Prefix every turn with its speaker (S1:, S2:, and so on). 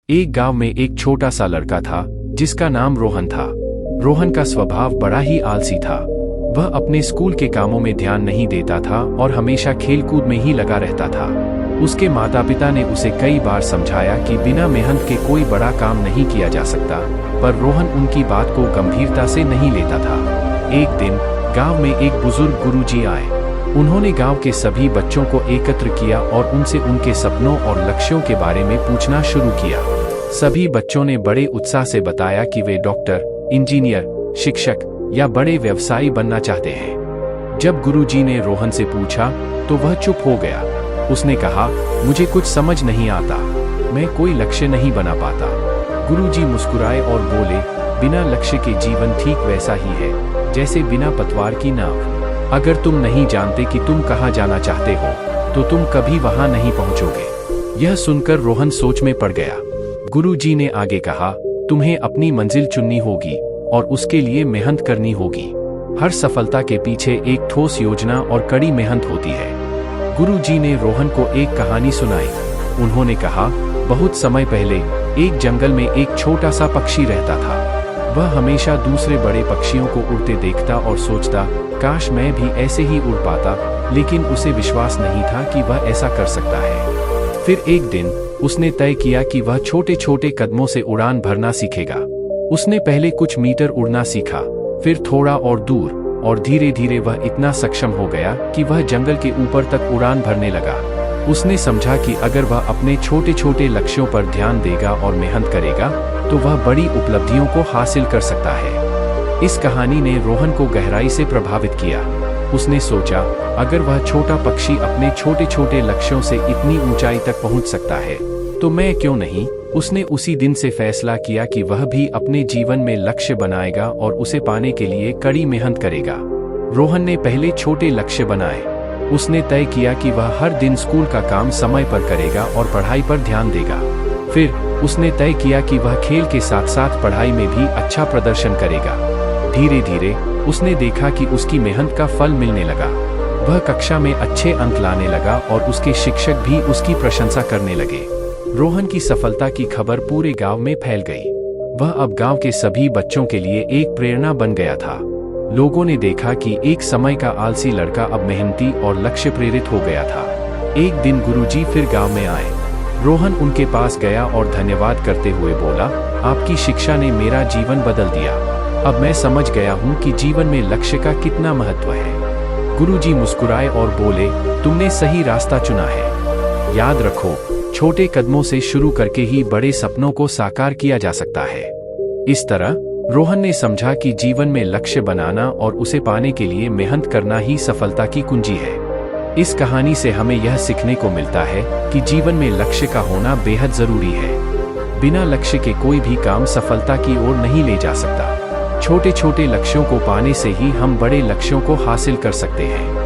S1: एक गांव में एक छोटा सा लड़का था जिसका नाम रोहन था। रोहन का स्वभाव बड़ा ही आलसी था। वह अपने स्कूल के कामों में ध्यान नहीं देता था और हमेशा खेलकूद में ही लगा रहता था। उसके माता पिता ने उसे कई बार समझाया कि बिना मेहनत के कोई बड़ा काम नहीं किया जा सकता, पर रोहन उनकी बात को गंभीरता से नहीं लेता था। एक दिन गांव में एक बुजुर्ग गुरुजी आए। उन्होंने गांव के सभी बच्चों को एकत्र किया और उनसे उनके सपनों और लक्ष्यों के बारे में पूछना शुरू किया। सभी बच्चों ने बड़े उत्साह से बताया कि वे डॉक्टर, इंजीनियर, शिक्षक या बड़े व्यवसायी बनना चाहते हैं। जब गुरुजी ने रोहन से पूछा तो वह चुप हो गया। उसने कहा, मुझे कुछ समझ नहीं आता, मैं कोई लक्ष्य नहीं बना पाता। गुरुजी मुस्कुराए और बोले, बिना लक्ष्य के जीवन ठीक वैसा ही है जैसे बिना पतवार की नाव। अगर तुम नहीं जानते कि तुम कहाँ जाना चाहते हो तो तुम कभी वहां नहीं पहुंचोगे। यह सुनकर रोहन सोच में पड़ गया। गुरुजी ने आगे कहा, तुम्हें अपनी मंजिल चुननी होगी और उसके लिए मेहनत करनी होगी। हर सफलता के पीछे एक ठोस योजना और कड़ी मेहनत होती है। गुरुजी ने रोहन को एक कहानी सुनाई। उन्होंने कहा, बहुत समय पहले एक जंगल में एक छोटा सा पक्षी रहता था। वह हमेशा दूसरे बड़े पक्षियों को उड़ते देखता और सोचता, काश मैं भी ऐसे ही उड़ पाता, लेकिन उसे विश्वास नहीं था कि वह ऐसा कर सकता है। फिर एक दिन उसने तय किया कि वह छोटे छोटे कदमों से उड़ान भरना सीखेगा। उसने पहले कुछ मीटर उड़ना सीखा, फिर थोड़ा और दूर, और धीरे धीरे वह इतना सक्षम हो गया कि वह जंगल के ऊपर तक उड़ान भरने लगा। उसने समझा कि अगर वह अपने छोटे छोटे लक्ष्यों पर ध्यान देगा और मेहनत करेगा तो वह बड़ी उपलब्धियों को हासिल कर सकता है। इस कहानी ने रोहन को गहराई से प्रभावित किया। उसने सोचा, अगर वह छोटा पक्षी अपने छोटे छोटे लक्ष्यों से इतनी ऊंचाई तक पहुंच सकता है तो मैं क्यों नहीं। उसने उसी दिन से फैसला किया कि वह भी अपने जीवन में लक्ष्य बनाएगा और उसे पाने के लिए कड़ी मेहनत करेगा। रोहन ने पहले छोटे लक्ष्य बनाए। उसने तय किया कि वह हर दिन स्कूल का काम समय पर करेगा और पढ़ाई पर ध्यान देगा। फिर उसने तय किया कि वह खेल के साथ साथ पढ़ाई में भी अच्छा प्रदर्शन करेगा। धीरे धीरे उसने देखा कि उसकी मेहनत का फल मिलने लगा। वह कक्षा में अच्छे अंक लाने लगा और उसके शिक्षक भी उसकी प्रशंसा करने लगे। रोहन की सफलता की खबर पूरे गांव में फैल गई। वह अब गांव के सभी बच्चों के लिए एक प्रेरणा बन गया था। लोगों ने देखा कि एक समय का आलसी लड़का अब मेहनती और लक्ष्य प्रेरित हो गया था। एक दिन गुरुजी फिर गांव में आए। रोहन उनके पास गया और धन्यवाद करते हुए बोला, आपकी शिक्षा ने मेरा जीवन बदल दिया। अब मैं समझ गया हूँ कि जीवन में लक्ष्य का कितना महत्व है। गुरुजी मुस्कुराए और बोले, तुमने सही रास्ता चुना है। याद रखो, छोटे कदमों से शुरू करके ही बड़े सपनों को साकार किया जा सकता है। इस तरह रोहन ने समझा कि जीवन में लक्ष्य बनाना और उसे पाने के लिए मेहनत करना ही सफलता की कुंजी है। इस कहानी से हमें यह सीखने को मिलता है कि जीवन में लक्ष्य का होना बेहद जरूरी है। बिना लक्ष्य के कोई भी काम सफलता की ओर नहीं ले जा सकता। छोटे छोटे लक्ष्यों को पाने से ही हम बड़े लक्ष्यों को हासिल कर सकते हैं।